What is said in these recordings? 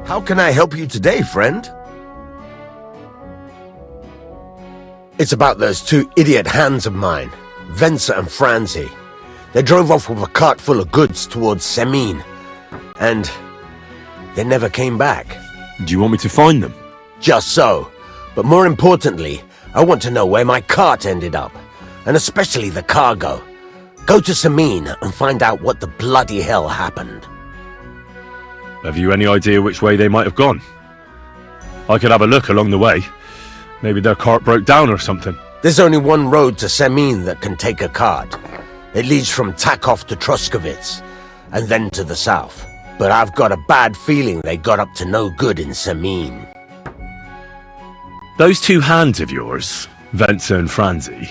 How can I help you today, friend? It's about those two idiot hands of mine, Venser and Franzi. They drove off with a cart full of goods towards Semine, and they never came back. Do you want me to find them? Just so. But more importantly, I want to know where my cart ended up, and especially the cargo. Go to Semine and find out what the bloody hell happened. Have you any idea which way they might have gone? I could have a look along the way. Maybe their cart broke down or something. There's only one road to Semine that can take a cart. It leads from Takov to Troskowitz, and then to the south. But I've got a bad feeling they got up to no good in Semine. Those two hands of yours, Venser and Franzi,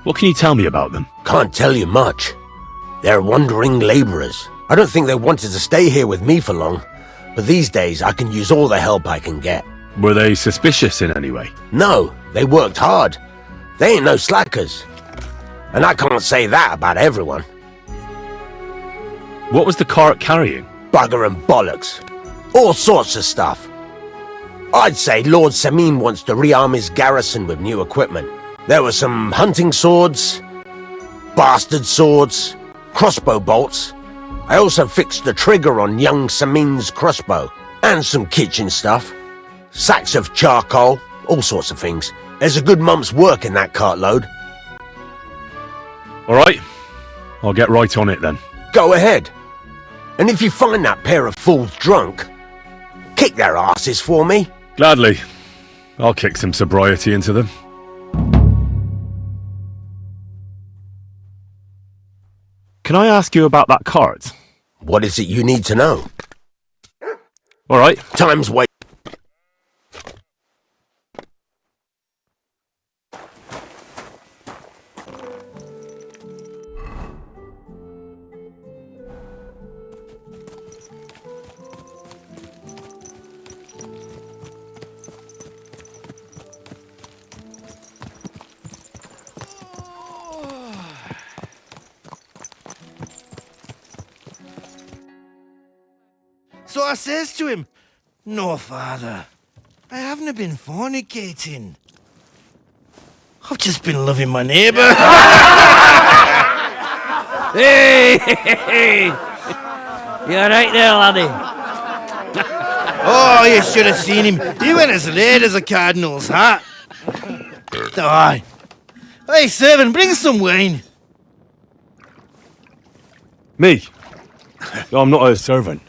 what can you tell me about them? Can't tell you much. They're wandering laborers. I don't think they wanted to stay here with me for long, but these days I can use all the help I can get. Were they suspicious in any way? No, they worked hard. They ain't no slackers. And I can't say that about everyone. What was the cart carrying? Bugger and bollocks. All sorts of stuff. I'd say Lord Semine wants to rearm his garrison with new equipment. There were some hunting swords, bastard swords, crossbow bolts. I also fixed the trigger on young Semine's crossbow. And some kitchen stuff. Sacks of charcoal, all sorts of things. There's a good month's work in that cartload. Alright, I'll get right on it then. Go ahead. And if you find that pair of fools drunk, kick their asses for me. Gladly. I'll kick some sobriety into them. Can I ask you about that cart? What is it you need to know? Alright. Time's wait. So I says to him, "No, father, I haven't been fornicating. I've just been loving my neighbour." Hey! You alright there, laddie? Oh, you should have seen him. He went as red as a cardinal's hat. Aye. Hey, servant, bring some wine. Me? I'm not a servant.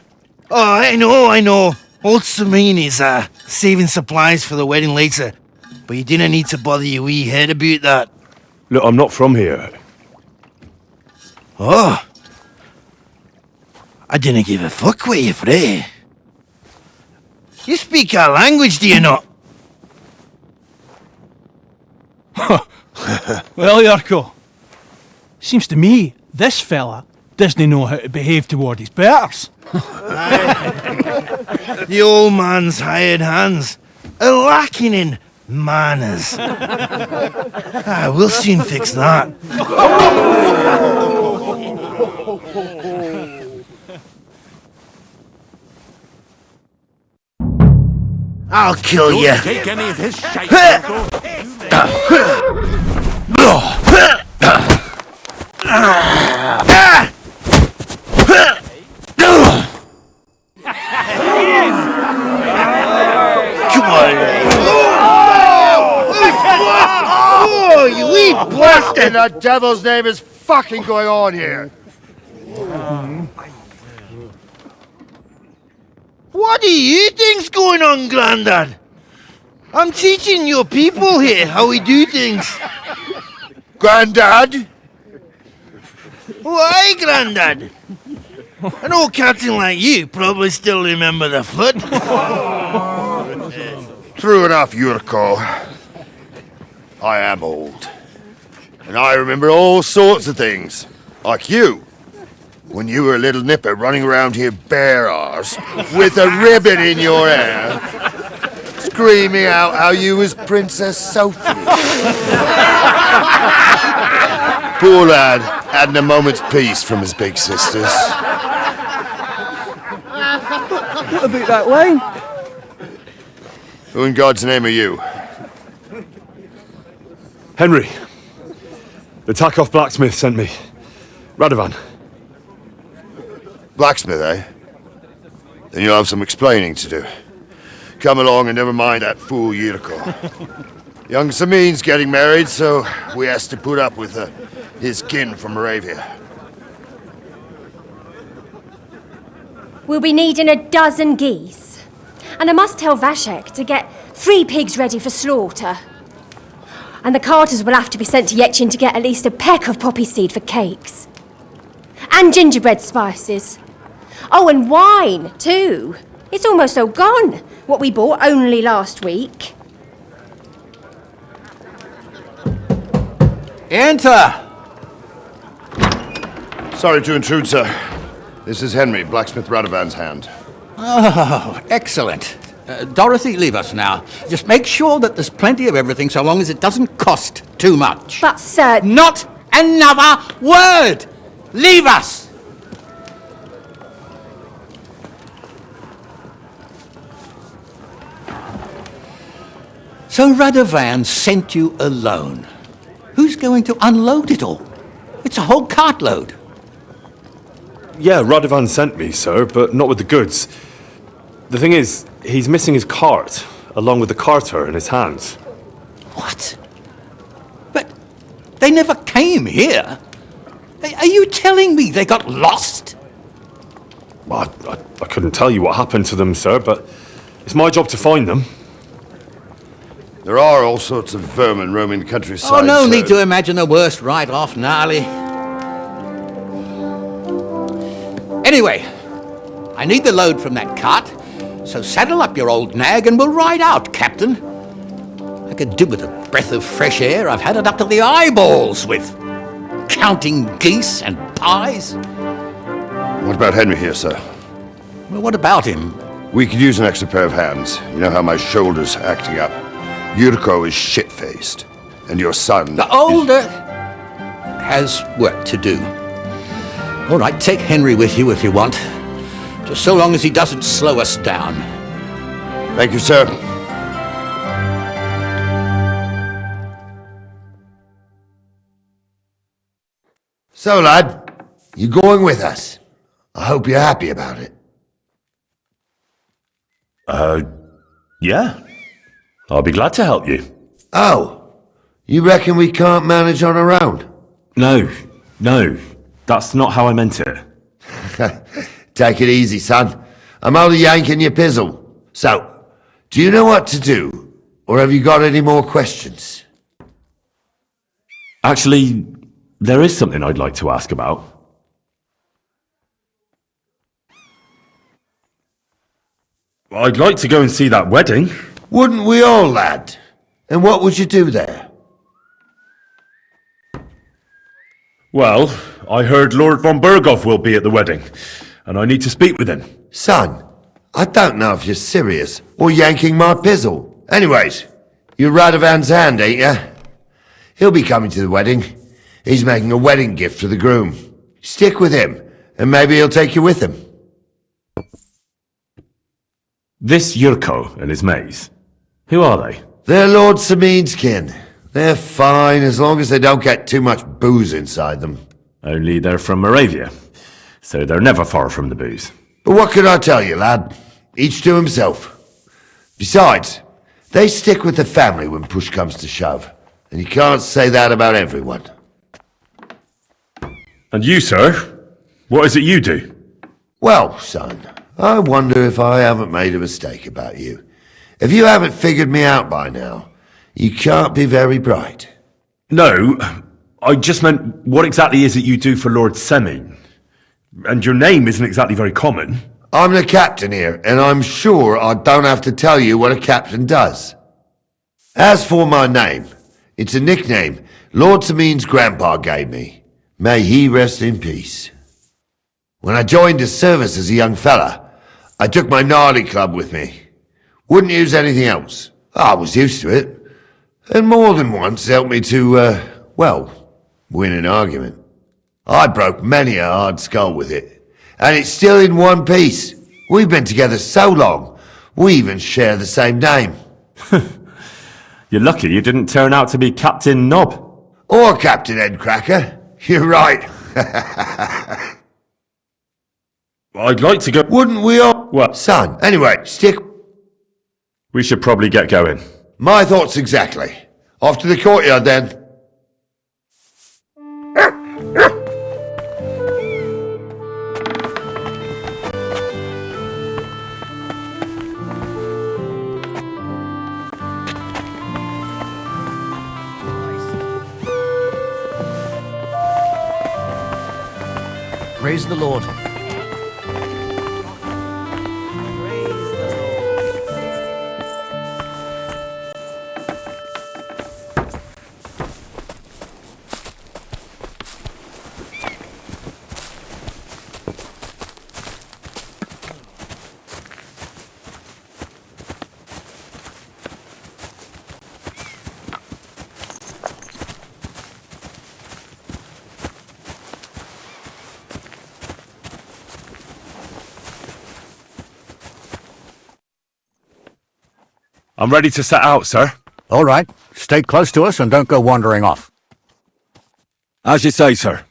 Oh, I know. Old Semine is saving supplies for the wedding later. But you didn't need to bother your wee head about that. Look, I'm not from here. Oh. I didn't give a fuck what you fray. You speak our language, do you not? Well, Jurko, seems to me this fella doesn't know how to behave toward his betters. The old man's hired hands are lacking in manners. We'll soon fix that. I'll kill you. Take any of his shite. Oh, you wee What in the devil's name is fucking going on here? What do you think's going on, Grandad? I'm teaching your people here how we do things. Grandad? Why, Grandad? An old captain like you probably still remember the flood. True enough, Jurko. I am old. And I remember all sorts of things. Like you. When you were a little nipper running around here bare arse, with a ribbon in your hair, screaming out how you was Princess Sophie. Poor lad, hadn't a moment's peace from his big sisters. What about that wine? Who in God's name are you? Henry. The Takeoff Blacksmith sent me. Radovan. Blacksmith, eh? Then you'll have some explaining to do. Come along and never mind that fool Jurko. Young Semine's getting married, so we has to put up with his kin from Moravia. We'll be needing a dozen geese. And I must tell Vashek to get 3 pigs ready for slaughter. And the carters will have to be sent to Yetchin to get at least a peck of poppy seed for cakes. And gingerbread spices. Oh, and wine, too. It's almost all gone, what we bought only last week. Enter! Sorry to intrude, sir. This is Henry, Blacksmith Radovan's hand. Oh, excellent. Dorothy, leave us now. Just make sure that there's plenty of everything so long as it doesn't cost too much. But, sir... Not another word! Leave us! So Radovan sent you alone. Who's going to unload it all? It's a whole cartload. Yeah, Radovan sent me, sir, but not with the goods. The thing is, he's missing his cart, along with the carter in his hands. What? But they never came here. Are you telling me they got lost? Well, I couldn't tell you what happened to them, sir, but it's my job to find them. There are all sorts of vermin roaming the countryside. Oh, no need to imagine the worst right off, Gnarly. Anyway, I need the load from that cart, so saddle up your old nag and we'll ride out, Captain. I could do with a breath of fresh air. I've had it up to the eyeballs with counting geese and pies. What about Henry here, sir? Well, what about him? We could use an extra pair of hands. You know how my shoulder's acting up. Jurko is shit-faced, and your son... The older has work to do. All right, take Henry with you if you want. Just so long as he doesn't slow us down. Thank you, sir. So, lad, you going with us? I hope you're happy about it. Yeah. I'll be glad to help you. Oh, you reckon we can't manage on our own? No, that's not how I meant it. Take it easy, son. I'm only yanking your pizzle. So, do you know what to do? Or have you got any more questions? Actually, there is something I'd like to ask about. I'd like to go and see that wedding. Wouldn't we all, lad? And what would you do there? Well, I heard Lord von Burgov will be at the wedding, and I need to speak with him. Son, I don't know if you're serious or yanking my pizzle. Anyways, you're Radovan's hand, ain't ya? He'll be coming to the wedding. He's making a wedding gift for the groom. Stick with him, and maybe he'll take you with him. This Jurko and his mates, who are they? They're Lord Semine's kin. They're fine as long as they don't get too much booze inside them. Only they're from Moravia, so they're never far from the booze. But what could I tell you, lad? Each to himself. Besides, they stick with the family when push comes to shove. And you can't say that about everyone. And you, sir? What is it you do? Well, son, I wonder if I haven't made a mistake about you. If you haven't figured me out by now, you can't be very bright. No, I just meant, what exactly is it you do for Lord Semine? And your name isn't exactly very common. I'm the captain here, and I'm sure I don't have to tell you what a captain does. As for my name, it's a nickname Lord Semine's grandpa gave me. May he rest in peace. When I joined his service as a young fella, I took my Gnarly club with me. Wouldn't use anything else. I was used to it. And more than once helped me to, win an argument. I broke many a hard skull with it. And it's still in one piece. We've been together so long, we even share the same name. You're lucky you didn't turn out to be Captain Knob. Or Captain Headcracker. You're right. I'd like to go... Wouldn't we all? What? Son, anyway, stick... We should probably get going. My thoughts exactly. Off to the courtyard then. Praise the Lord. I'm ready to set out, sir. All right. Stay close to us and don't go wandering off. As you say, sir.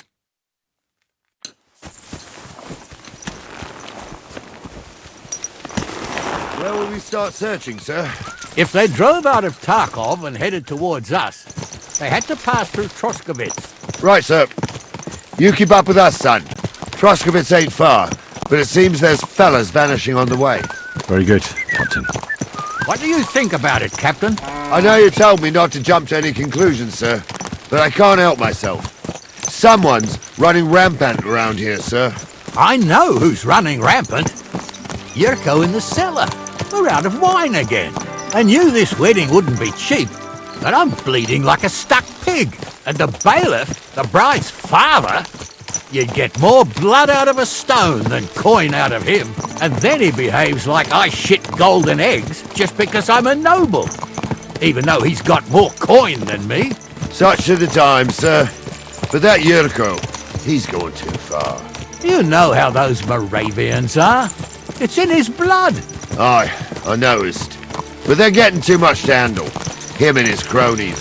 Where will we start searching, sir? If they drove out of Tarkov and headed towards us, they had to pass through Troskowitz. Right, sir. You keep up with us, son. Troskowitz ain't far, but it seems there's fellas vanishing on the way. Very good, Captain. What do you think about it, Captain? I know you told me not to jump to any conclusions, sir, but I can't help myself. Someone's running rampant around here, sir. I know who's running rampant. Jurko in the cellar. We're out of wine again. I knew this wedding wouldn't be cheap, but I'm bleeding like a stuck pig. And the bailiff, the bride's father, you'd get more blood out of a stone than coin out of him. And then he behaves like I shit golden eggs just because I'm a noble. Even though he's got more coin than me. Such are the times, sir. But that Jurko, he's going too far. You know how those Moravians are. It's in his blood. Aye, I noticed. But they're getting too much to handle. Him and his cronies.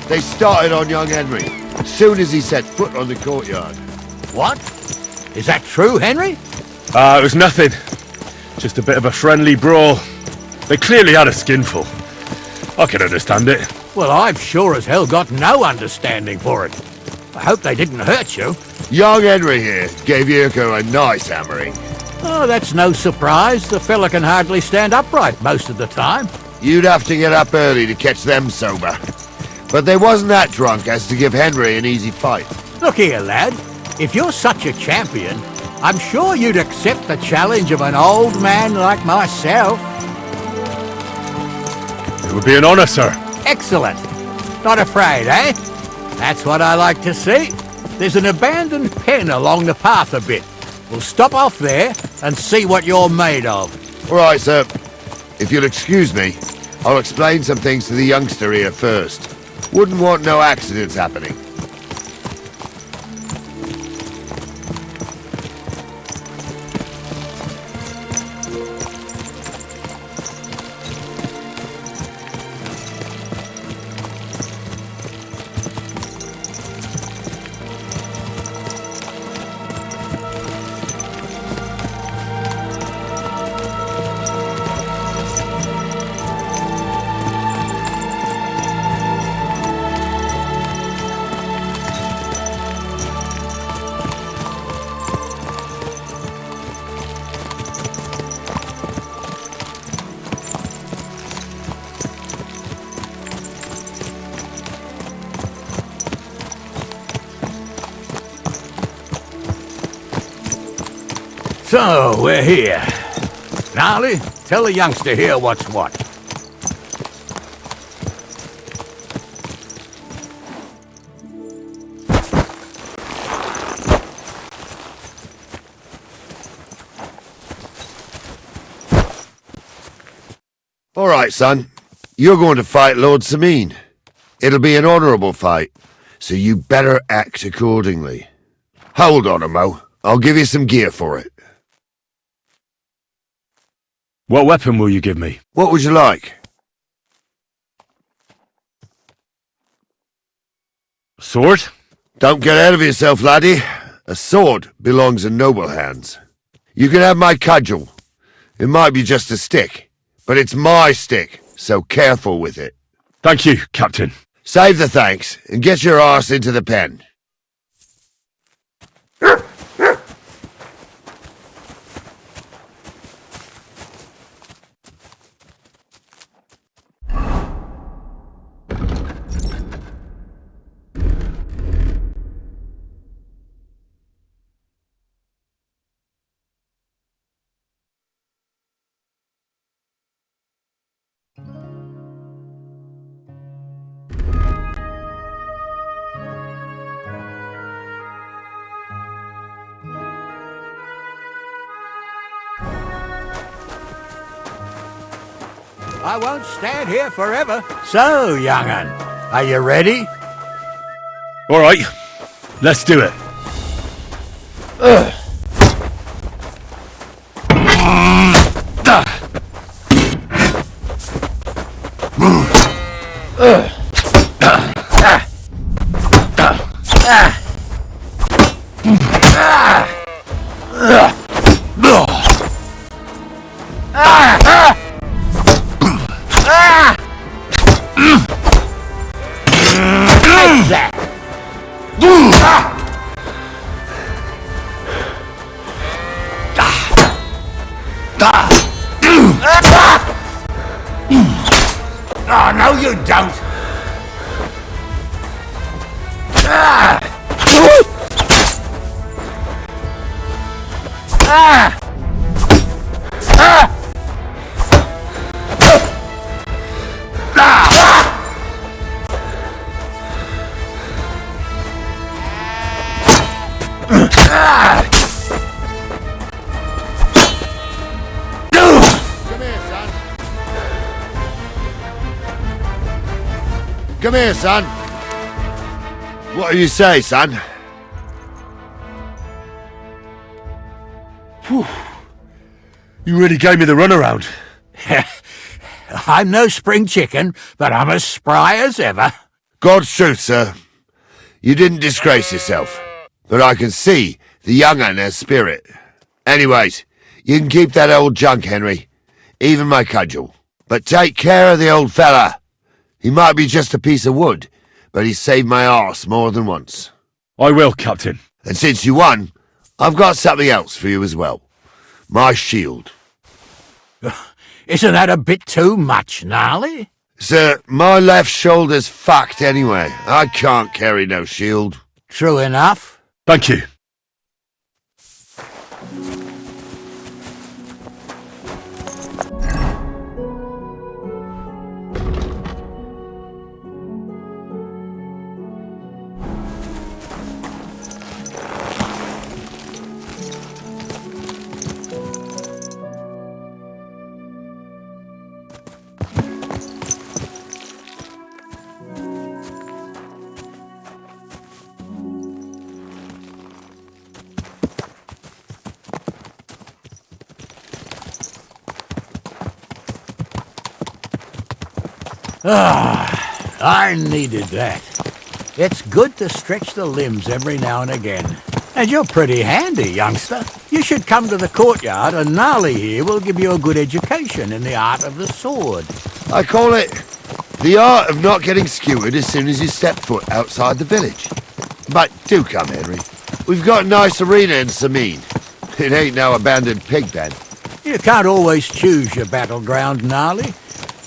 They started on young Henry, as soon as he set foot on the courtyard. What? Is that true, Henry? It was nothing. Just a bit of a friendly brawl. They clearly had a skinful. I can understand it. Well, I've sure as hell got no understanding for it. I hope they didn't hurt you. Young Henry here gave Jurko a nice hammering. Oh, that's no surprise. The fella can hardly stand upright most of the time. You'd have to get up early to catch them sober. But they wasn't that drunk as to give Henry an easy fight. Look here, lad. If you're such a champion, I'm sure you'd accept the challenge of an old man like myself. It would be an honor, sir. Excellent. Not afraid, eh? That's what I like to see. There's an abandoned pen along the path a bit. We'll stop off there and see what you're made of. All right, sir. If you'll excuse me, I'll explain some things to the youngster here first. Wouldn't want no accidents happening. So, we're here. Gnarly, tell the youngster here what's what. All All right, son. You're going to fight Lord Semine. It'll be an honourable fight, so you better act accordingly. Hold on a mo. I'll give you some gear for it. What weapon will you give me? What would you like? Sword? Don't get ahead of yourself, laddie. A sword belongs in noble hands. You can have my cudgel. It might be just a stick, but it's my stick, so careful with it. Thank you, Captain. Save the thanks, and get your arse into the pen. I won't stand here forever. So, young'un, are you ready? All right, let's do it. Oh, no, you don't. Come here, son. What do you say, son? Whew. You really gave me the runaround. I'm no spring chicken, but I'm as spry as ever. God's truth, sir. You didn't disgrace yourself, but I can see the young'un has spirit. Anyways, you can keep that old junk, Henry. Even my cudgel. But take care of the old fella. He might be just a piece of wood, but he saved my arse more than once. I will, Captain. And since you won, I've got something else for you as well. My shield. Isn't that a bit too much, Gnarly? Sir, my left shoulder's fucked anyway. I can't carry no shield. True enough. Thank you. I needed that. It's good to stretch the limbs every now and again. And you're pretty handy, youngster. You should come to the courtyard, and Gnarly here will give you a good education in the art of the sword. I call it the art of not getting skewered as soon as you step foot outside the village. But do come, Henry. We've got a nice arena in Semine. It ain't no abandoned pig pen. You can't always choose your battleground, Gnarly.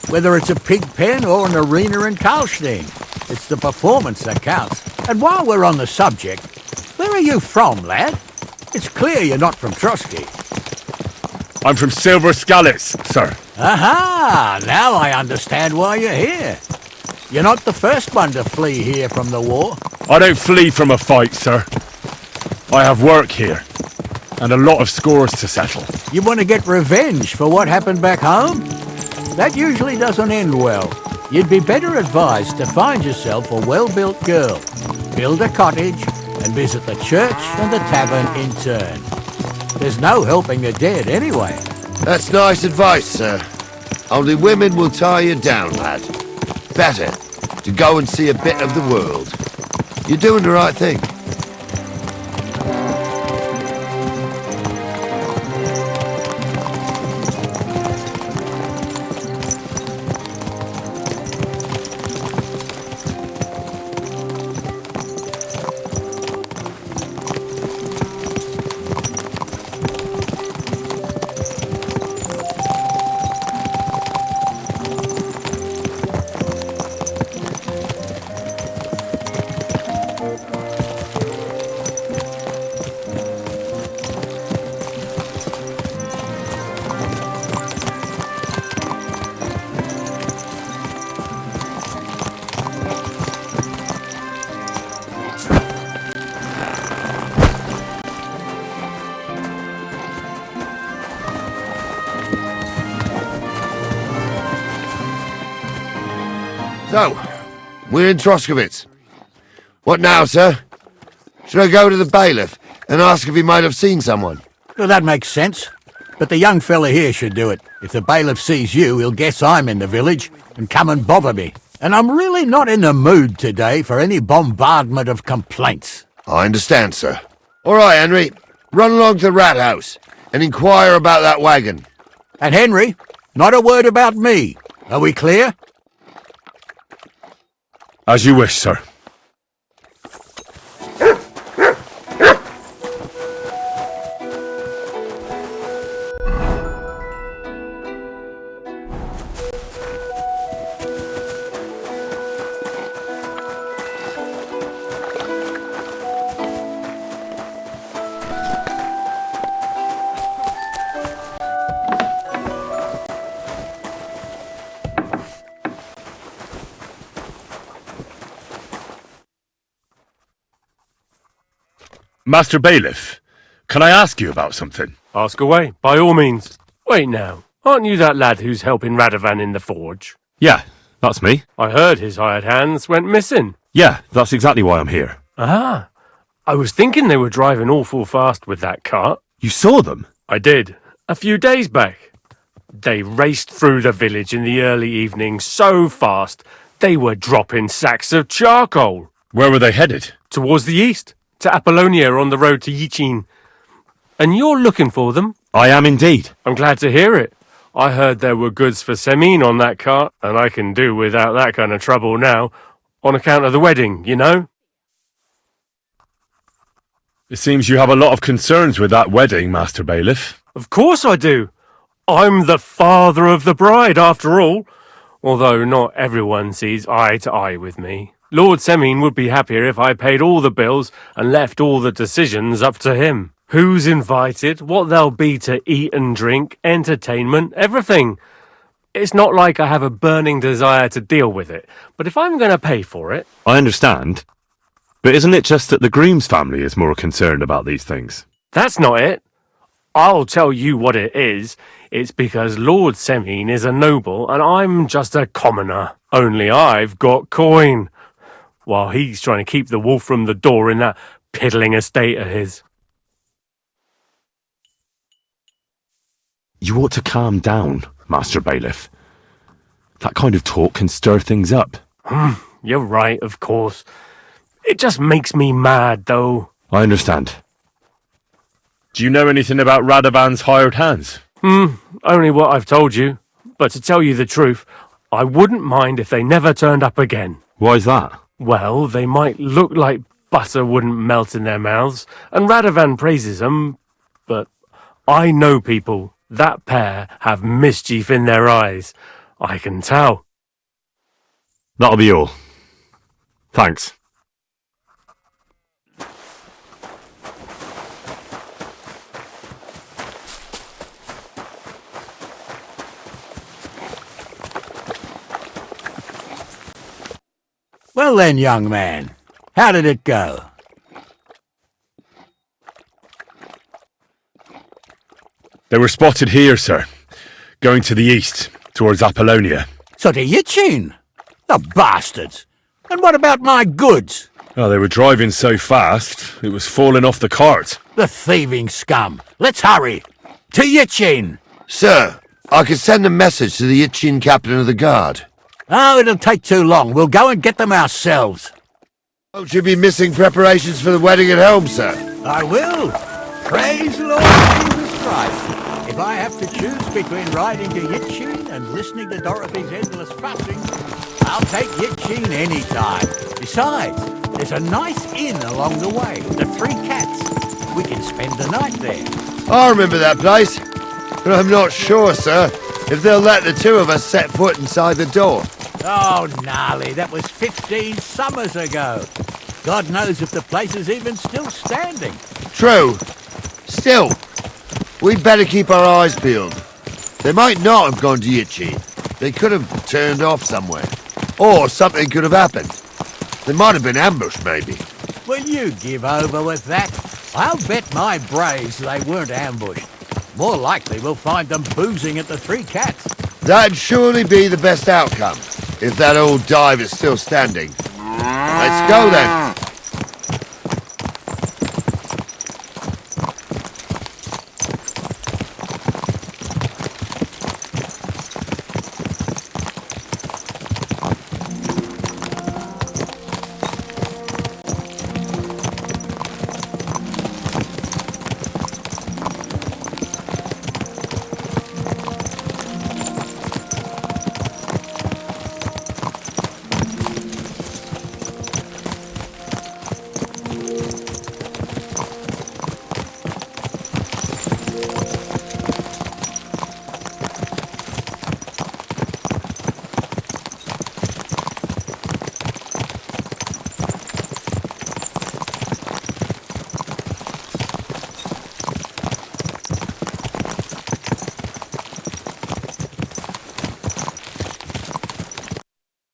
Whether it's a pig pen or an arena in Karlstein, it's the performance that counts. And while we're on the subject, where are you from, lad? It's clear you're not from Troskowitz. I'm from Silver Scallets, sir. Aha! Now I understand why you're here. You're not the first one to flee here from the war. I don't flee from a fight, sir. I have work here, and a lot of scores to settle. You want to get revenge for what happened back home? that usually doesn't end well. You'd be better advised to find yourself a well-built girl, build a cottage, and visit the church and the tavern in turn. There's no helping the dead anyway. That's nice advice, sir. Only women will tie you down, lad. Better to go and see a bit of the world. You're doing the right thing. So, we're in Troskowitz. What now, sir? Should I go to the bailiff and ask if he might have seen someone? Well, that makes sense. But the young fella here should do it. If the bailiff sees you, he'll guess I'm in the village and come and bother me. And I'm really not in the mood today for any bombardment of complaints. I understand, sir. All right, Henry. Run along to the rat house and inquire about that wagon. And Henry, not a word about me. Are we clear? As you wish, sir. Master Bailiff, can I ask you about something? Ask away, by all means. Wait now, aren't you that lad who's helping Radovan in the forge? Yeah, that's me. I heard his hired hands went missing. Yeah, that's exactly why I'm here. Ah, I was thinking they were driving awful fast with that cart. You saw them? I did, a few days back. They raced through the village in the early evening so fast, they were dropping sacks of charcoal. Where were they headed? Towards the east. To Apollonia on the road to Yichin. And you're looking for them? I am indeed. I'm glad to hear it. I heard there were goods for Semine on that cart, and I can do without that kind of trouble now, on account of the wedding, you know? It seems you have a lot of concerns with that wedding, Master Bailiff. Of course I do. I'm the father of the bride, after all. Although not everyone sees eye to eye with me. Lord Semine would be happier if I paid all the bills and left all the decisions up to him. Who's invited, what there'll be to eat and drink, entertainment, everything. It's not like I have a burning desire to deal with it, but if I'm going to pay for it... I understand. But isn't it just that the groom's family is more concerned about these things? That's not it. I'll tell you what it is. It's because Lord Semine is a noble and I'm just a commoner. Only I've got coin. While he's trying to keep the wolf from the door in that piddling estate of his. You ought to calm down, Master Bailiff. That kind of talk can stir things up. You're right, of course. It just makes me mad, though. I understand. Do you know anything about Radovan's hired hands? Only what I've told you. But to tell you the truth, I wouldn't mind if they never turned up again. Why's that? Well, they might look like butter wouldn't melt in their mouths, and Radovan praises them, but I know people. That pair have mischief in their eyes. I can tell. That'll be all. Thanks. Well then, young man, how did it go? They were spotted here, sir. Going to the east, towards Apollonia. So to Yitchin? The bastards! And what about my goods? Oh, they were driving so fast, it was falling off the cart. The thieving scum! Let's hurry! To Yitchin! Sir, I can send a message to the Itchin captain of the guard. Oh, it'll take too long. We'll go and get them ourselves. Won't you be missing preparations for the wedding at home, sir? I will. Praise the Lord Jesus Christ. If I have to choose between riding to Yitchin and listening to Dorothy's endless fussing, I'll take Yitchin any time. Besides, there's a nice inn along the way, the Three Cats. We can spend the night there. I remember that place, but I'm not sure, sir, if they'll let the two of us set foot inside the door. Oh, Gnarly, that was 15 summers ago. God knows if the place is even still standing. True. Still, we'd better keep our eyes peeled. They might not have gone to Yitchin. They could have turned off somewhere. Or something could have happened. They might have been ambushed, maybe. Will you give over with that? I'll bet my braves they weren't ambushed. More likely we'll find them boozing at the Three Cats. That'd surely be the best outcome, if that old dive is still standing. Let's go then.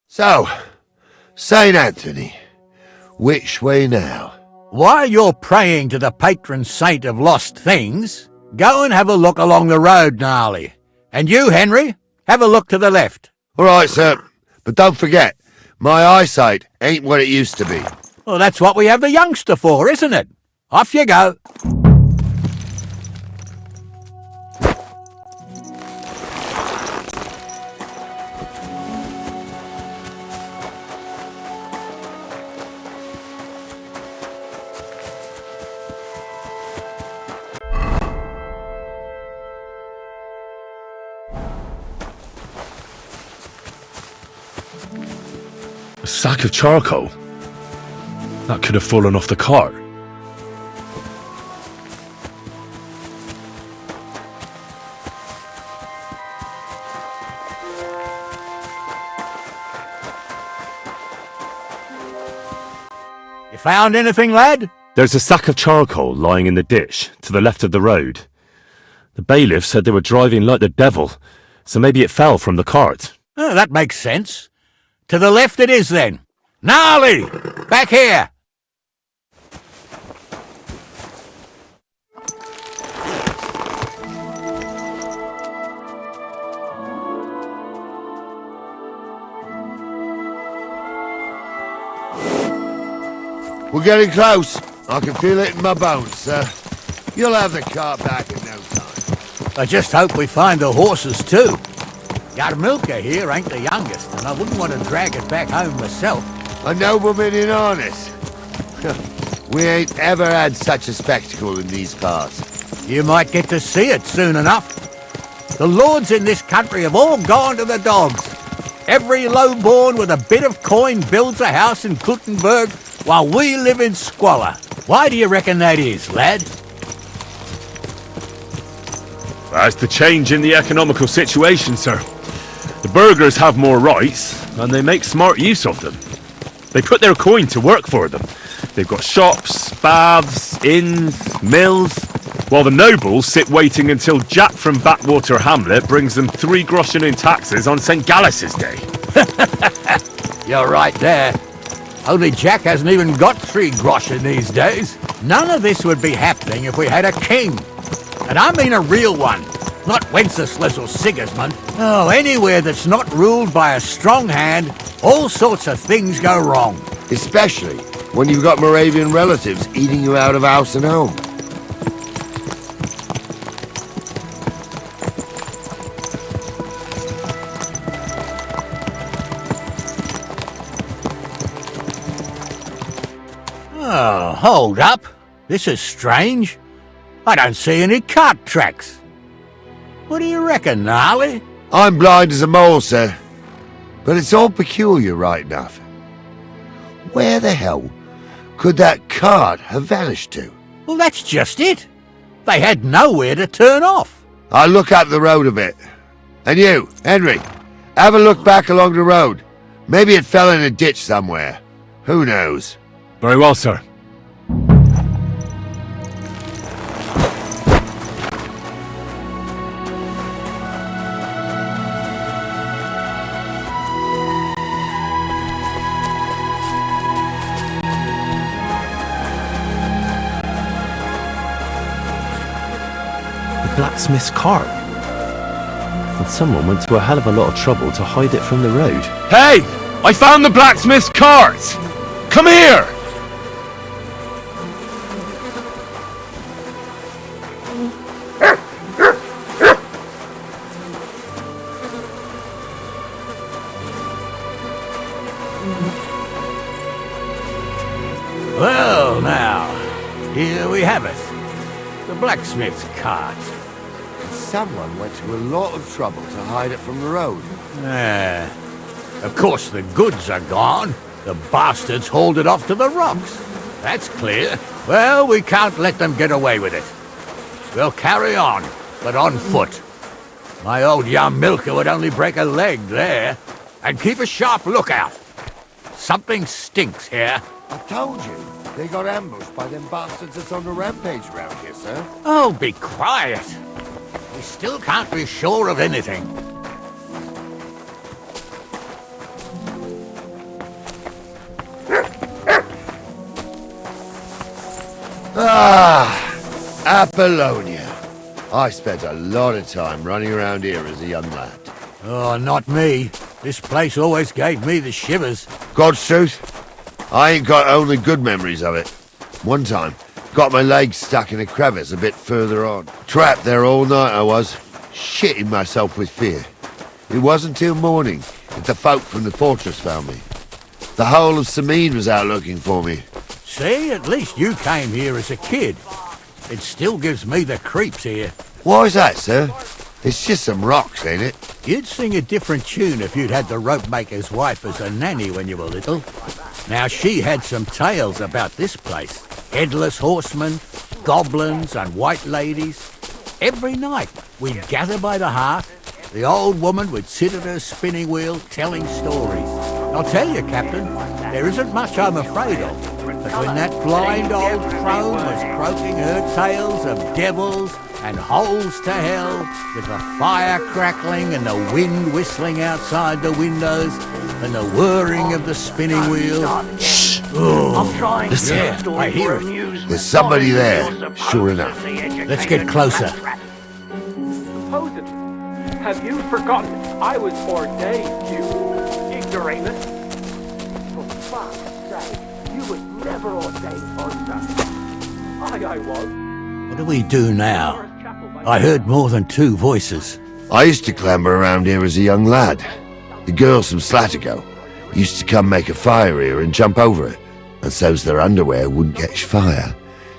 So, St. Anthony, which way now? While you're praying to the patron saint of lost things, go and have a look along the road, Gnarly. And you, Henry, have a look to the left. All right, sir, but don't forget, my eyesight ain't what it used to be. Well, that's what we have the youngster for, isn't it? Off you go. A sack of charcoal? That could have fallen off the cart. You found anything, lad? There's a sack of charcoal lying in the ditch to the left of the road. The bailiff said they were driving like the devil, so maybe it fell from the cart. Oh, that makes sense. To the left it is, then. Gnarly! Back here! We're getting close. I can feel it in my bones, sir. You'll have the cart back in no time. I just hope we find the horses, too. Yarmilka here ain't the youngest, and I wouldn't want to drag it back home myself. A nobleman in harness. We ain't ever had such a spectacle in these parts. You might get to see it soon enough. The lords in this country have all gone to the dogs. Every lowborn with a bit of coin builds a house in Kuttenberg, while we live in squalor. Why do you reckon that is, lad? That's the change in the economical situation, sir. The burghers have more rights, and they make smart use of them. They put their coin to work for them. They've got shops, baths, inns, mills, while the nobles sit waiting until Jack from Backwater Hamlet brings them 3 groschen in taxes on St. Gallus's Day. You're right there. Only Jack hasn't even got 3 groschen these days. None of this would be happening if we had a king. And I mean a real one. not Wenceslas or Sigismund. Oh, anywhere that's not ruled by a strong hand, all sorts of things go wrong. Especially when you've got Moravian relatives eating you out of house and home. Oh, hold up. This is strange. I don't see any cart tracks. What do you reckon, Gnarly? I'm blind as a mole, sir. But it's all peculiar right enough. Where the hell could that cart have vanished to? Well, that's just it. They had nowhere to turn off. I'll look up the road a bit. And you, Henry, have a look back along the road. Maybe it fell in a ditch somewhere. Who knows? Very well, sir. Blacksmith's cart. And someone went to a hell of a lot of trouble to hide it from the road. Hey! I found the blacksmith's cart! Come here! Well, now, here we have it. The blacksmith's cart. Someone went to a lot of trouble to hide it from the road. Of course the goods are gone. The bastards hauled it off to the rocks. That's clear. Well, we can't let them get away with it. We'll carry on, but on foot. My old young milker would only break a leg there. And keep a sharp lookout. Something stinks here. I told you, they got ambushed by them bastards that's on the rampage around here, sir. Oh, be quiet. We still can't be sure of anything. Apollonia. I spent a lot of time running around here as a young lad. Oh, not me. This place always gave me the shivers. God's truth, I ain't got only good memories of it. One time, got my legs stuck in a crevice a bit further on. Trapped there all night I was, shitting myself with fear. It wasn't till morning that the folk from the fortress found me. The whole of Semine was out looking for me. See, at least you came here as a kid. It still gives me the creeps here. Why's that, sir? It's just some rocks, ain't it? You'd sing a different tune if you'd had the rope maker's wife as a nanny when you were little. Now, she had some tales about this place. Headless horsemen, goblins and white ladies. Every night, we'd gather by the hearth. The old woman would sit at her spinning wheel telling stories. I'll tell you, Captain, there isn't much I'm afraid of. But when that blind old crone was croaking her tales of devils and holes to hell, with the fire crackling and the wind whistling outside the windows, and the whirring of the spinning wheel... Shh! Oh, listen. Yeah, I hear it. There's somebody there, sure enough. Let's get closer. Supposedly. Have you forgotten I was ordained, you ignoramus? For fuck's sake, you was never ordained for nothing. I was. What do we do now? I heard more than two voices. I used to clamber around here as a young lad. The girls from Slatigo used to come make a fire here and jump over it. And so's their underwear wouldn't catch fire.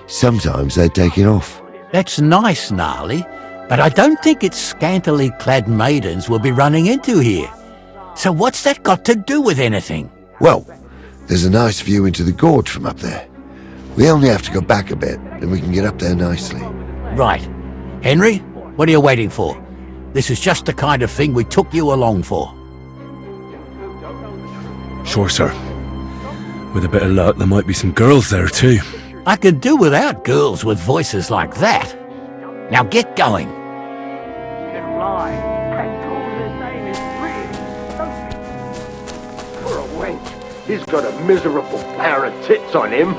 Sometimes they'd take it off. That's nice, Gnarly, but I don't think it's scantily clad maidens we'll be running into here. So what's that got to do with anything? Well, there's a nice view into the gorge from up there. We only have to go back a bit, and we can get up there nicely. Right. Henry, what are you waiting for? This is just the kind of thing we took you along for. Sure, sir. With a bit of luck, there might be some girls there, too. I could do without girls with voices like that. Now get going. For a wench, he's got a miserable pair of tits on him.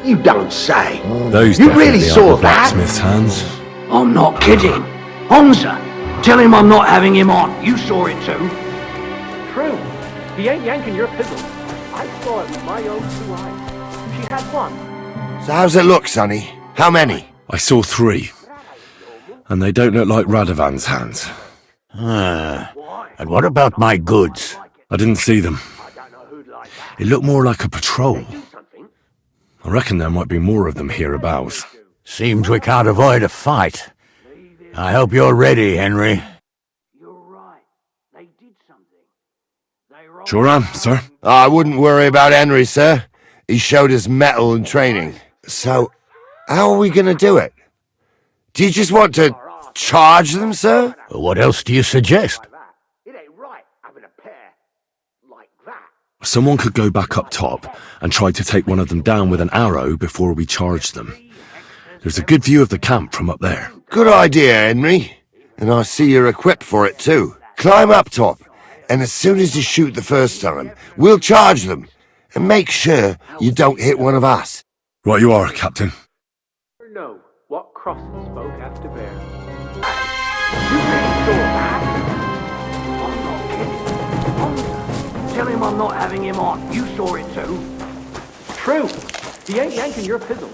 You don't say. Those You really definitely saw are the that? blacksmith's hands. I'm not kidding. Honza, tell him I'm not having him on. You saw it too. True. He ain't yanking your pizzle. I saw it with my own 2 eyes. She had one. So how's it look, Sonny? How many? I saw 3. And they don't look like Radovan's hands. And what about my goods? I didn't see them. It looked more like a patrol. I reckon there might be more of them hereabouts. Seems we can't avoid a fight. I hope you're ready, Henry. Sure am, sir. I wouldn't worry about Henry, sir. He showed us mettle and training. So, how are we going to do it? Do you just want to charge them, sir? What else do you suggest? Someone could go back up top and try to take one of them down with an arrow before we charge them. There's a good view of the camp from up there. Good idea, Henry. And I see you're equipped for it, too. Climb up top, and as soon as you shoot the first time, we'll charge them. And make sure you don't hit one of us. Right you are, Captain. Know what crosses folk have to bear. You really saw that? I'm not kidding. Honza, tell him I'm not having him on. You saw it too. True. He ain't yanking your pizzle.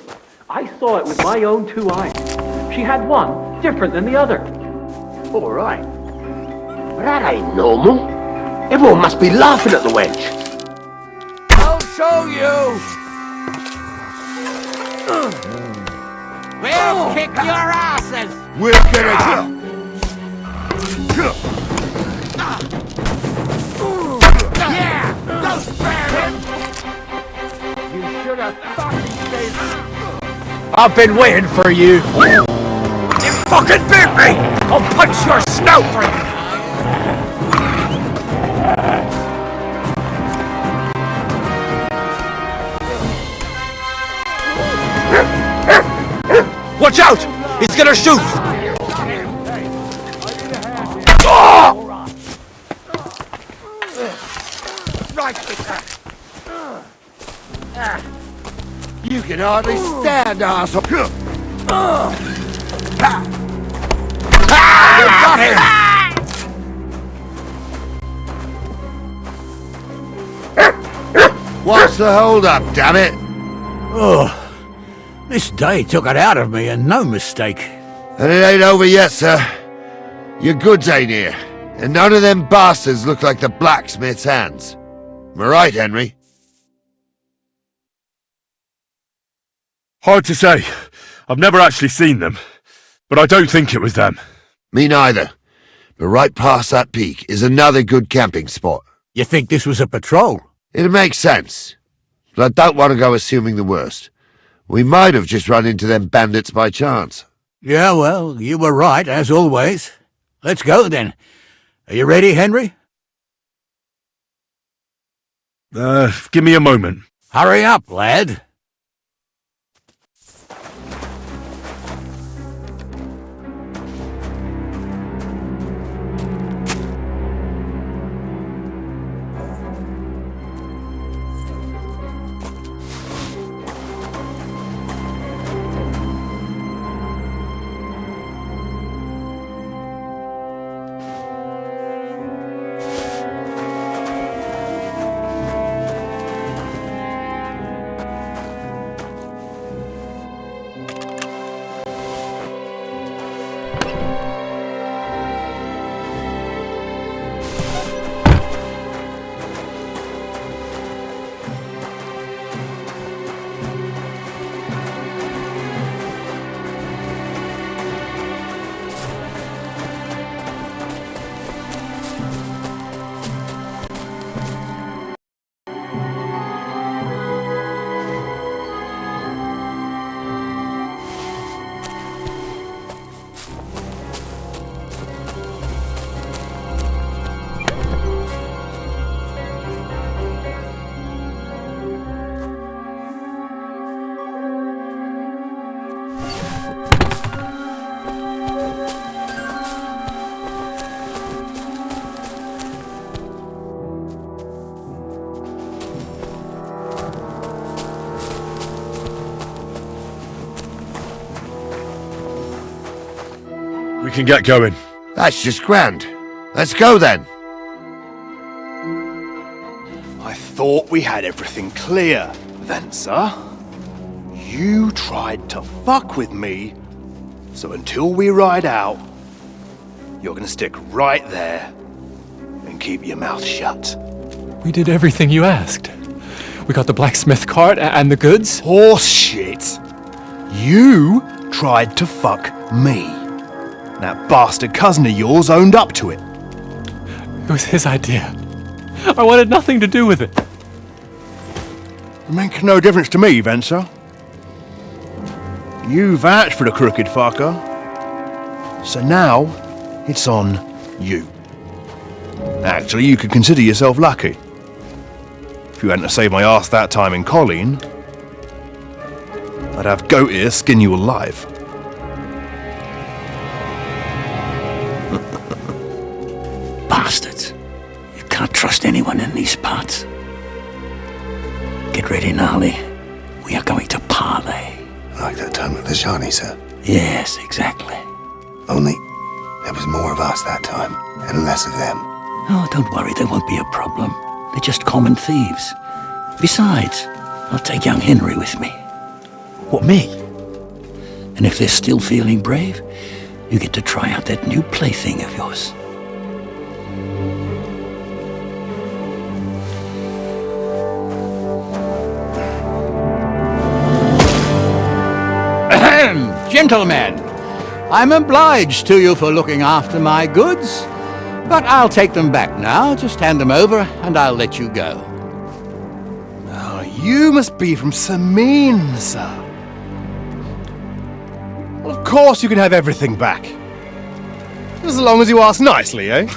I saw it with my own 2 eyes. She had one different than the other. All right. But that ain't normal. Everyone must be laughing at the wench. I'll show you! We'll kick your asses! We're gonna Yeah! Don't spare him! You should have fucking stayed. I've been waiting for you! You fucking bit me! I'll punch your snout for you! Watch out! He's gonna shoot! You can hardly stand, arsehole. You got him! What's the hold-up, damn it? Oh, this day took it out of me, and no mistake. And it ain't over yet, sir. Your goods ain't here, and none of them bastards look like the blacksmith's hands. Am I right, Henry? Hard to say. I've never actually seen them. But I don't think it was them. Me neither. But right past that peak is another good camping spot. You think this was a patrol? It makes sense. But I don't want to go assuming the worst. We might have just run into them bandits by chance. Yeah, well, you were right, as always. Let's go, then. Are you ready, Henry? Give me a moment. Hurry up, lad. can get going. That's just grand. Let's go then. I thought we had everything clear, then, sir. You tried to fuck with me, so until we ride out, you're gonna stick right there and keep your mouth shut. We did everything you asked. We got the blacksmith cart and the goods. Horse shit. You tried to fuck me. That bastard cousin of yours owned up to it. It was his idea. I wanted nothing to do with it. It makes no difference to me, Venser. You vouched for the crooked fucker. So now, it's on you. Actually, you could consider yourself lucky. If you hadn't saved my ass that time in Colleen, I'd have goat ear skin you alive. Bastards. You can't trust anyone in these parts. Get ready, Gnarly. We are going to parley. Like that time with the Shani, sir? Yes, exactly. Only there was more of us that time, and less of them. Oh, don't worry, there won't be a problem. They're just common thieves. Besides, I'll take young Henry with me. What, me? And if they're still feeling brave, you get to try out that new plaything of yours. Gentlemen, I'm obliged to you for looking after my goods, but I'll take them back now. Just hand them over and I'll let you go. Oh, you must be from Semine, sir. Well, of course you can have everything back. As long as you ask nicely, eh?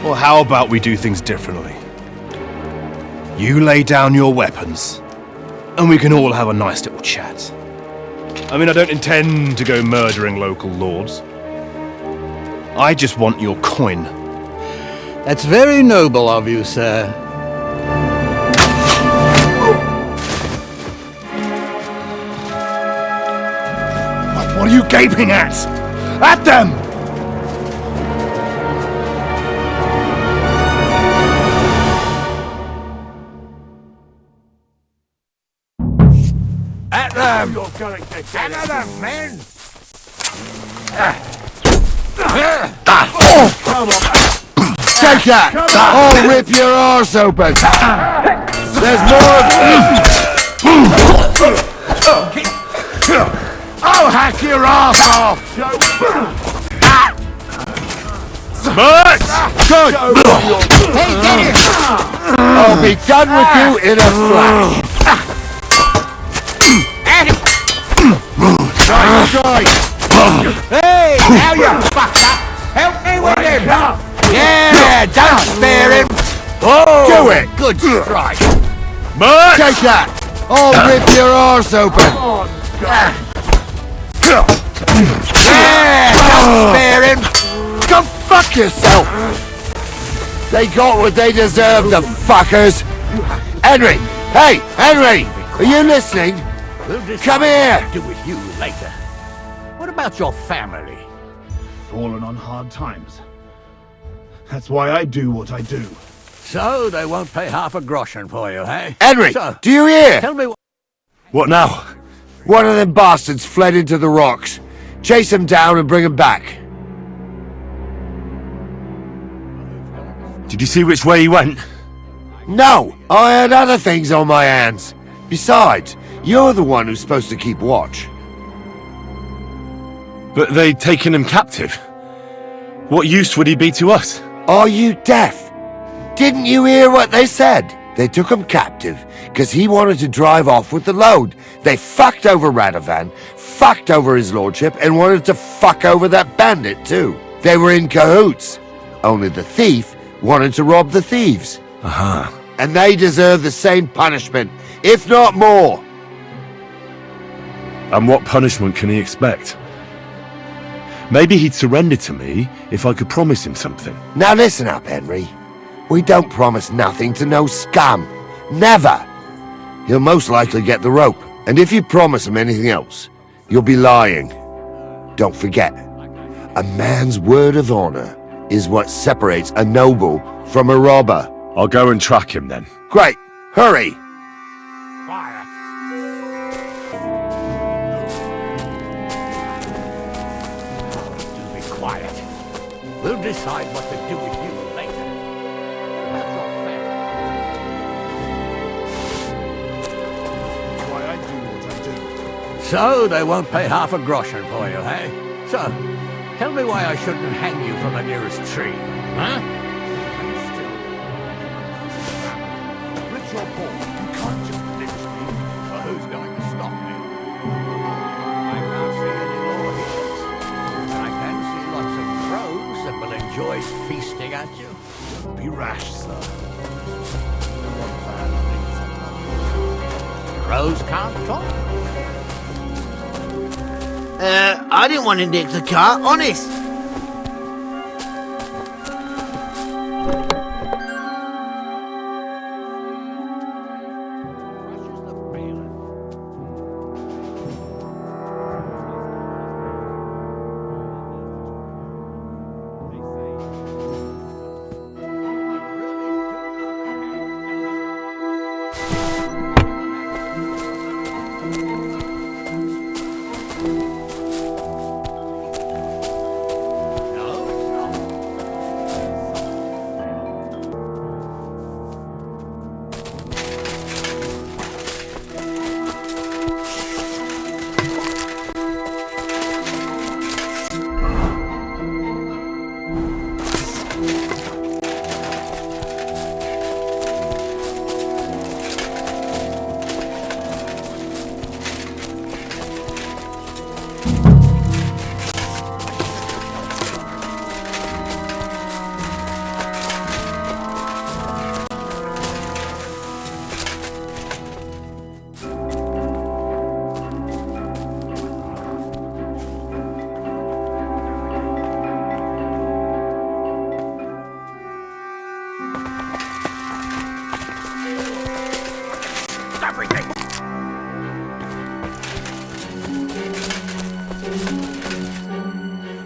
Well, how about we do things differently? You lay down your weapons, and we can all have a nice little chat. I mean, I don't intend to go murdering local lords. I just want your coin. That's very noble of you, sir. What are you gaping at? At them! At them! You're going to get At them, men! Come on. Take that! I'll rip your arse open! There's more of... I'll hack your arse off! Smart! Good! Hey, get here! I'll be done with you in a flash! Nice strike! Hey, now you fucker! Help me with him! Yeah, don't spare him! Do it! Good strike! March! Take that! I'll rip your arse open! Yeah, don't spare him! Go fuck yourself! They got what they deserve, the fuckers! Henry! Hey, Henry! Are you listening? Come here! Do with you later. What about your family? Fallen on hard times. That's why I do what I do. So they won't pay half a groschen for you, eh? Henry, So, do you hear? tell me What now? One of them bastards fled into the rocks. Chase him down and bring him back. Did you see which way he went? No, I had other things on my hands. Besides, you're the one who's supposed to keep watch. But they'd taken him captive. What use would he be to us? Are you deaf? Didn't you hear what they said? They took him captive because he wanted to drive off with the load. They fucked over Radovan, fucked over his lordship, and wanted to fuck over that bandit too. They were in cahoots. Only the thief wanted to rob the thieves. Uh-huh. And they deserve the same punishment, if not more. And what punishment can he expect? Maybe he'd surrender to me if I could promise him something. Now listen up, Henry. We don't promise nothing to no scum. Never. He'll most likely get the rope. And if you promise him anything else, you'll be lying. Don't forget, a man's word of honor is what separates a noble from a robber. I'll go and track him then. Great! Hurry! We'll decide what to do with you later. That's not fair. Why I do what I do. So they won't pay half a groschen for you, eh? So, tell me why I shouldn't hang you from the nearest tree, huh? Rich or poor, you can't just ditch me. Well, who's going to stop me? I can't see any law here. But I can see lots of crows that will enjoy feasting at you. Don't be rash, sir. Crows can't talk. I didn't want to nick the car, honest.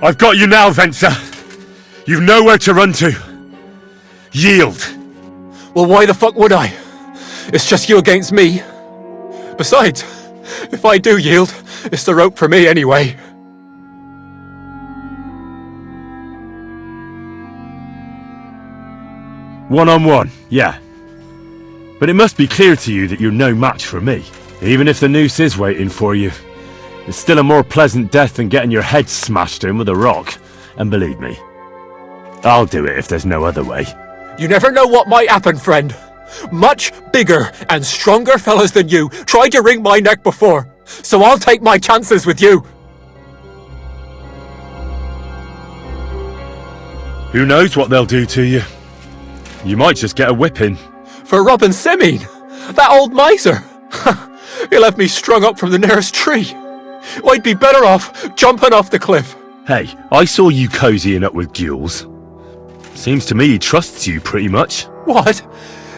I've got you now, Venser. You've nowhere to run to. Yield. Well, why the fuck would I? It's just you against me. Besides, if I do yield, it's the rope for me anyway. One-on-one, yeah. But it must be clear to you that you're no match for me. Even if the noose is waiting for you, it's still a more pleasant death than getting your head smashed in with a rock. And believe me, I'll do it if there's no other way. You never know what might happen, friend. Much bigger and stronger fellas than you tried to wring my neck before, so I'll take my chances with you. Who knows what they'll do to you? You might just get a whipping. For robbing Semine, that old miser. He left me strung up from the nearest tree. I'd be better off jumping off the cliff. Hey, I saw you cozying up with Duels. Seems to me he trusts you pretty much. What?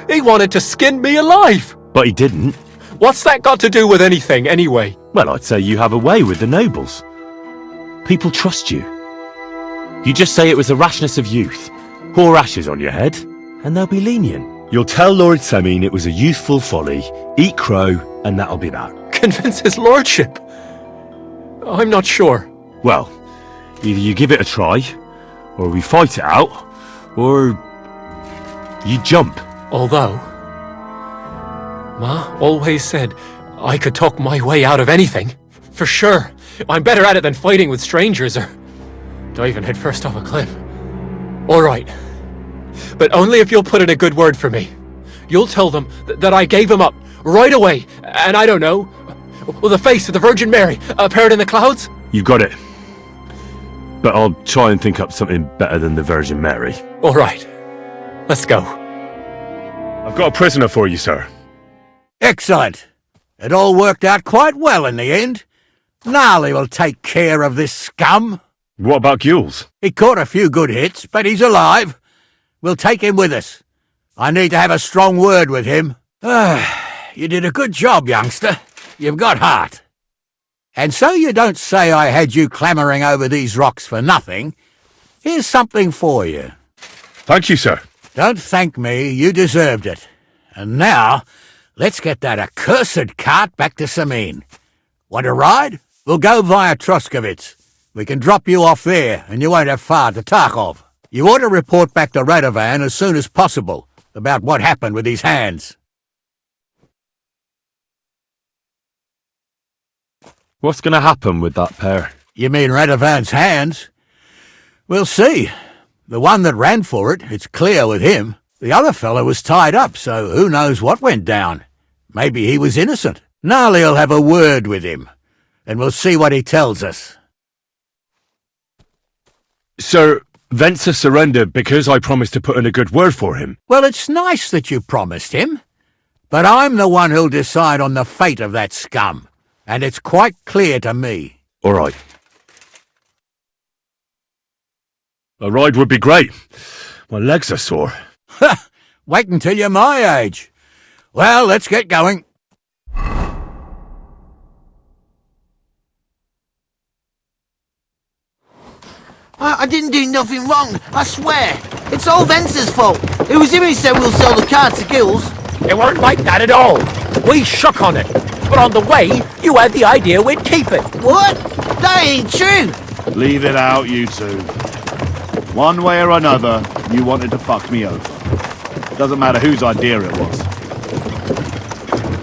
He wanted to skin me alive. But he didn't. What's that got to do with anything, anyway? Well, I'd say you have a way with the nobles. People trust you. You just say it was the rashness of youth. Pour ashes on your head, and they'll be lenient. You'll tell Lord Semine it was a youthful folly, eat crow, and that'll be that. Convince his lordship? I'm not sure. Well, either you give it a try, or we fight it out, or you jump. Although, Ma always said I could talk my way out of anything. For sure, I'm better at it than fighting with strangers or diving headfirst off a cliff. All right, but only if you'll put in a good word for me. You'll tell them that I gave him up right away, and I don't know, the face of the Virgin Mary appeared in the clouds? You got it. But I'll try and think up something better than the Virgin Mary. All right, let's go. I've got a prisoner for you, sir. Excellent. It all worked out quite well in the end. Gnarly will take care of this scum. What about Gules? He caught a few good hits, but he's alive. We'll take him with us. I need to have a strong word with him. You did a good job, youngster. You've got heart. And so you don't say I had you clamouring over these rocks for nothing, here's something for you. Thank you, sir. Don't thank me, you deserved it. And now, let's get that accursed cart back to Semine. Want a ride? We'll go via Troskowitz. We can drop you off there, and you won't have far to Tarkov. You ought to report back to Radovan as soon as possible about what happened with his hands. What's going to happen with that pair? You mean Radovan's hands? We'll see. The one that ran for it, it's clear with him. The other fellow was tied up, so who knows what went down. Maybe he was innocent. Gnarly'll have a word with him, and we'll see what he tells us. Sir, Venser surrendered because I promised to put in a good word for him. Well, it's nice that you promised him, but I'm the one who'll decide on the fate of that scum, and it's quite clear to me. All right. A ride would be great. My legs are sore. Wait until you're my age. Well, let's get going. I didn't do nothing wrong, I swear. It's all Venser's fault. It was him who said we'll sell the car to Gills. It weren't like that at all. We shook on it. But on the way, you had the idea we'd keep it. What? That ain't true. Leave it out, you two. One way or another, you wanted to fuck me over. Doesn't matter whose idea it was.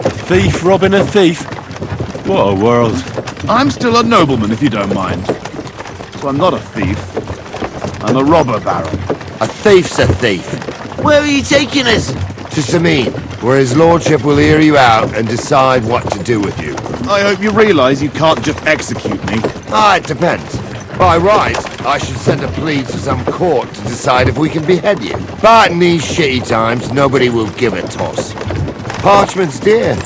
A thief robbing a thief? What a world. I'm still a nobleman, if you don't mind. So I'm not a thief. I'm a robber baron. A thief's a thief. Where are you taking us? To Semine, where his lordship will hear you out and decide what to do with you. I hope you realise you can't just execute me. Ah, it depends. By rights, I should send a plea to some court to decide if we can behead you. But in these shitty times, nobody will give a toss. Parchment's dear,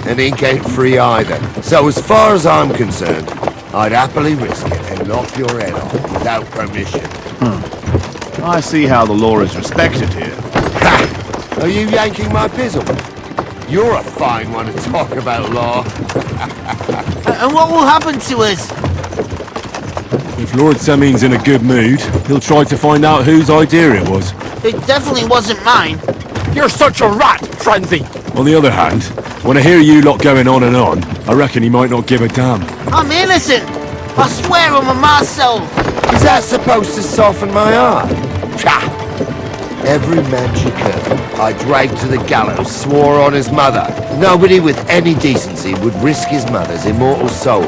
and ink ain't free either. So as far as I'm concerned, I'd happily risk it and lop your head off without permission. I see how the law is respected here. Ha! Are you yanking my pizzle? You're a fine one to talk about law. And what will happen to us? If Lord Semine's in a good mood, he'll try to find out whose idea it was. It definitely wasn't mine. You're such a rat, Frenzy. On the other hand, when I hear you lot going on and on, I reckon he might not give a damn. I'm innocent. I swear on my ma's soul. Is that supposed to soften my heart? Pah! Every man she could, I dragged to the gallows, swore on his mother. Nobody with any decency would risk his mother's immortal soul,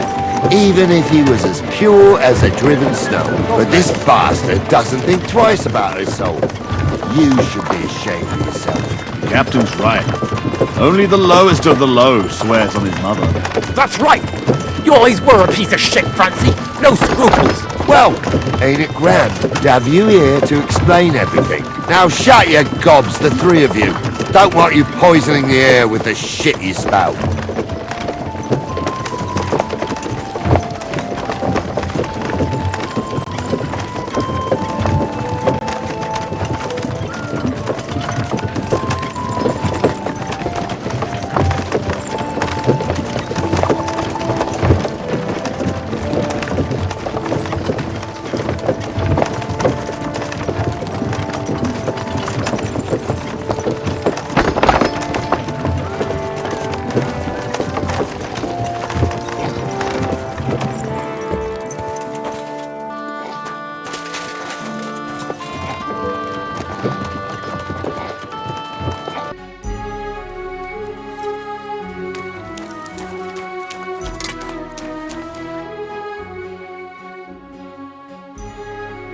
even if he was as pure as a driven snow. But this bastard doesn't think twice about his soul. You should be ashamed of yourself. The captain's right. Only the lowest of the low swears on his mother. That's right. You always were a piece of shit, Francie. No scruples. Well, ain't it grand to have you here to explain everything? Now shut your gobs, the three of you. Don't want you poisoning the air with the shit you spout.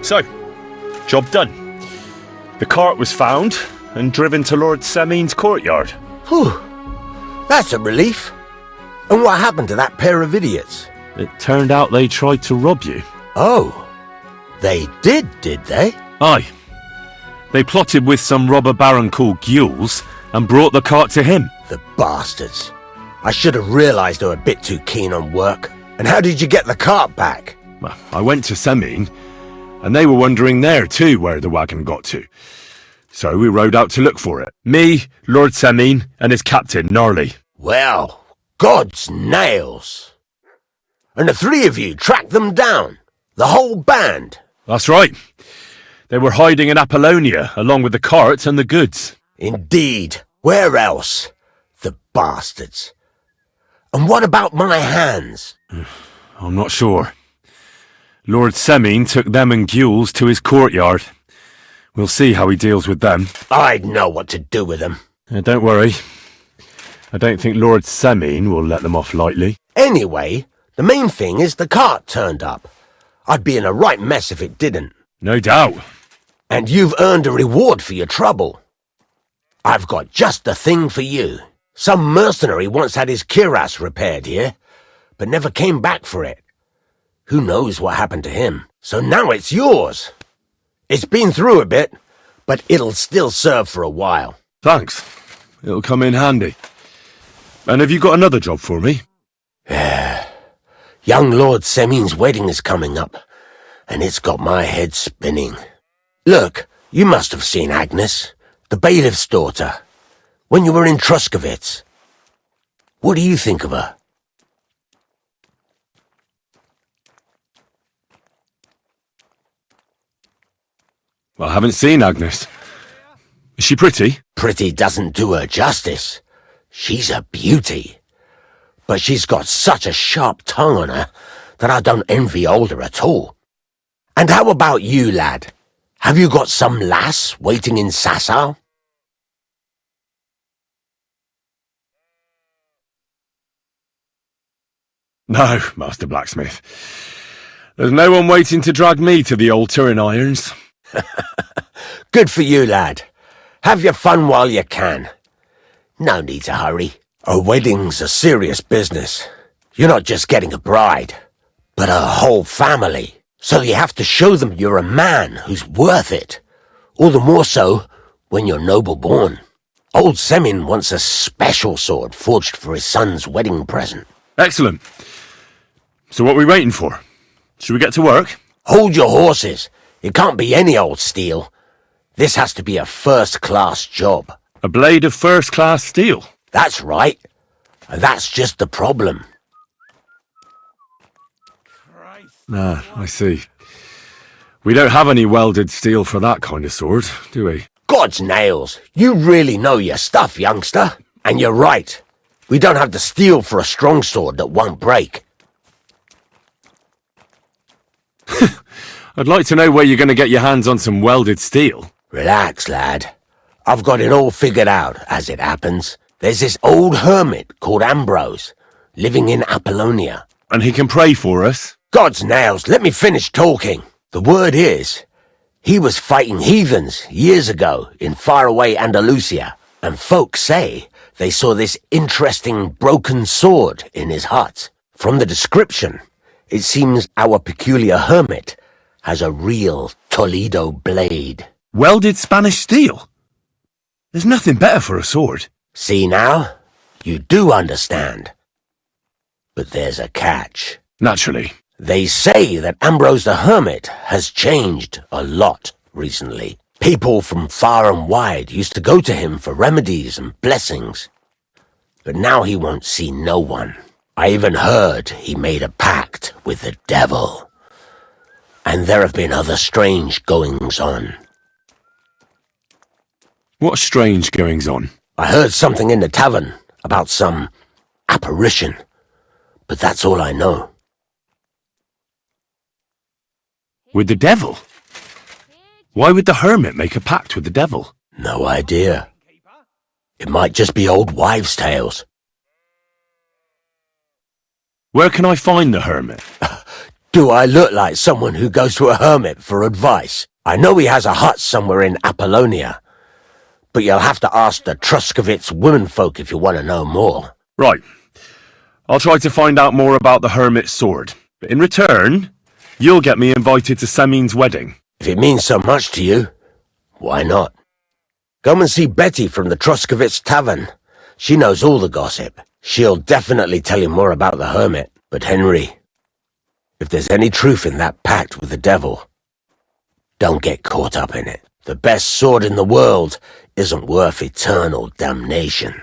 So, job done. The cart was found and driven to Lord Semine's courtyard. Whew. That's a relief. And what happened to that pair of idiots? It turned out they tried to rob you. Oh. They did they? Aye. They plotted with some robber baron called Duel and brought the cart to him. The bastards. I should have realised they were a bit too keen on work. And how did you get the cart back? Well, I went to Semine, and they were wondering there too where the wagon got to. So we rode out to look for it. Me, Lord Semine, and his captain, Gnarly. Well, God's nails. And the three of you tracked them down. The whole band. That's right. They were hiding in Apollonia, along with the carts and the goods. Indeed. Where else? The bastards. And what about my hands? I'm not sure. Lord Semine took them and Duels to his courtyard. We'll see how he deals with them. I'd know what to do with them. Don't worry. I don't think Lord Semine will let them off lightly. Anyway, the main thing is the cart turned up. I'd be in a right mess if it didn't. No doubt. And you've earned a reward for your trouble. I've got just the thing for you. Some mercenary once had his cuirass repaired here, but never came back for it. Who knows what happened to him? So now it's yours. It's been through a bit, but it'll still serve for a while. Thanks. It'll come in handy. And have you got another job for me? Young Lord Semine's wedding is coming up, and it's got my head spinning. Look, you must have seen Agnes, the bailiff's daughter, when you were in Troskowitz. What do you think of her? Well, I haven't seen Agnes. Is she pretty? Pretty doesn't do her justice. She's a beauty. But she's got such a sharp tongue on her that I don't envy older at all. And how about you, lad? Have you got some lass waiting in Sasau? No, Master Blacksmith. There's no one waiting to drag me to the altar in irons. Good for you, lad. Have your fun while you can. No need to hurry. A wedding's a serious business. You're not just getting a bride, but a whole family. So you have to show them you're a man who's worth it. All the more so when you're noble-born. Old Semine wants a special sword forged for his son's wedding present. Excellent. So what are we waiting for? Should we get to work? Hold your horses. It can't be any old steel. This has to be a first-class job. A blade of first-class steel? That's right. And that's just the problem. Ah, I see. We don't have any welded steel for that kind of sword, do we? God's nails. You really know your stuff, youngster. And you're right. We don't have the steel for a strong sword that won't break. I'd like to know where you're going to get your hands on some welded steel. Relax, lad. I've got it all figured out, as it happens. There's this old hermit called Ambrose, living in Apollonia. And he can pray for us? God's nails, let me finish talking. The word is, he was fighting heathens years ago in faraway Andalusia, and folks say they saw this interesting broken sword in his hut. From the description, it seems our peculiar hermit has a real Toledo blade. Welded Spanish steel? There's nothing better for a sword. See now? You do understand. But there's a catch. Naturally. They say that Ambrose the Hermit has changed a lot recently. People from far and wide used to go to him for remedies and blessings. But now he won't see no one. I even heard he made a pact with the devil. And there have been other strange goings-on. What strange goings-on? I heard something in the tavern about some apparition, but that's all I know. With the devil? Why would the hermit make a pact with the devil? No idea. It might just be old wives' tales. Where can I find the hermit? Do I look like someone who goes to a hermit for advice? I know he has a hut somewhere in Apollonia, but you'll have to ask the Troskowitz womenfolk if you want to know more. Right. I'll try to find out more about the hermit's sword. But in return, you'll get me invited to Semine's wedding. If it means so much to you, why not? Come and see Betty from the Troskowitz tavern. She knows all the gossip. She'll definitely tell you more about the hermit. But Henry, if there's any truth in that pact with the devil, don't get caught up in it. The best sword in the world isn't worth eternal damnation.